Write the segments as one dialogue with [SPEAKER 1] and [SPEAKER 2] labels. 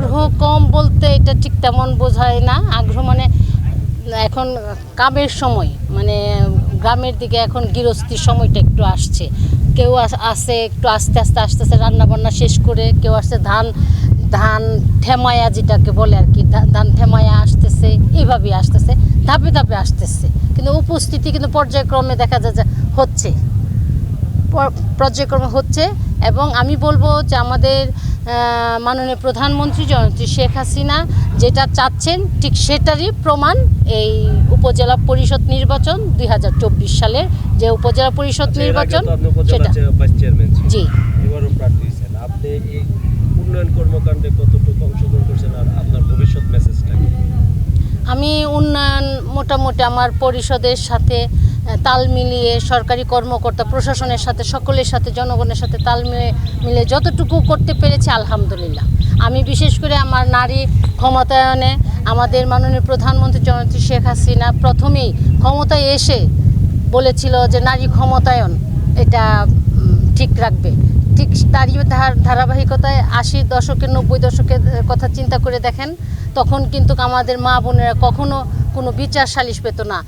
[SPEAKER 1] আগ্রহ কম বলতে এটা ঠিক তেমন বোঝায় না। আগ্রহ মানে এখন কামের সময়, মানে গ্রামের দিকে এখন গৃহস্থির সময়টা একটু আসছে। কেউ আসে একটু আস্তে আস্তে আসতেছে, রান্নাবান্না শেষ করে। কেউ আসছে ধান ধান ঠেমায়া, যেটাকে বলে আর কি, ধান ঠেমায়া আসতেছে। এইভাবেই আসতেছে, ধাপে ধাপে আসতেছে। কিন্তু উপস্থিতি কিন্তু পর্যায়ক্রমে দেখা যায় যে হচ্ছে, পর্যায়ক্রমে হচ্ছে। এবং আমি বলবো যে আমাদের মাননীয় প্রধানমন্ত্রী জননেত্রী শেখ হাসিনা যেটা চাচ্ছেন ঠিক সেটারই প্রমাণ এই উপজেলা পরিষদ নির্বাচন 2024 সালের যে উপজেলা পরিষদ নির্বাচন, সেটা। জি,
[SPEAKER 2] এবারও প্রার্থী হয়েছেন আপনি। এই উন্নয়ন কর্মকাণ্ডে কতটুকু অংশগ্রহণ করছেন আর আপনার ভবিষ্যৎ মেসেজটা কি?
[SPEAKER 1] আমি উন্নয়ন মোটামুটি আমার পরিষদের সাথে তাল মিলিয়ে, সরকারি কর্মকর্তা প্রশাসনের সাথে, সকলের সাথে, জনগণের সাথে তাল মিলে যতটুকু করতে পেরেছি আলহামদুলিল্লাহ। আমি বিশেষ করে আমার নারী ক্ষমতায়নে আমাদের মাননীয় প্রধানমন্ত্রী জননেত্রী শেখ হাসিনা প্রথমেই ক্ষমতায় এসে বলেছিল যে নারী ক্ষমতায়ন এটা ঠিক রাখবে। ঠিক তারই ধারাবাহিকতায় 80 দশকের 90 দশকের কথা চিন্তা করে দেখেন, তখন কিন্তু আমাদের মা বোনেরা কখনো কোনো বিচার সালিশ পেত না।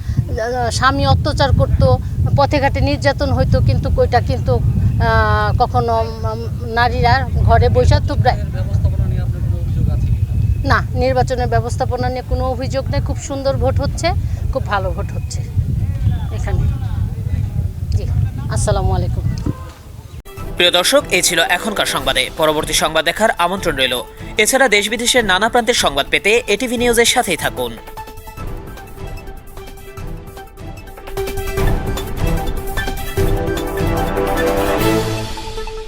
[SPEAKER 1] স্বামী অত্যাচার করত, পথে ঘাটে নির্যাতন হইতো, কিন্তু ওইটা কিন্তু কখনো নারীরা ঘরে বসে থুবড়ায় না। নির্বাচনের ব্যবস্থাপনা নিয়ে কোনো অভিযোগ নেই। খুব সুন্দর ভোট হচ্ছে, খুব ভালো ভোট হচ্ছে এখানে। জি, আসসালামু আলাইকুম।
[SPEAKER 3] প্রিয় দর্শক, এই ছিল এখনকার সংবাদে। পরবর্তী সংবাদ দেখার আমন্ত্রণ রইল। এছাড়া দেশ বিদেশের নানা প্রান্তের সংবাদ পেতে এটিভি নিউজের সাথেই থাকুন।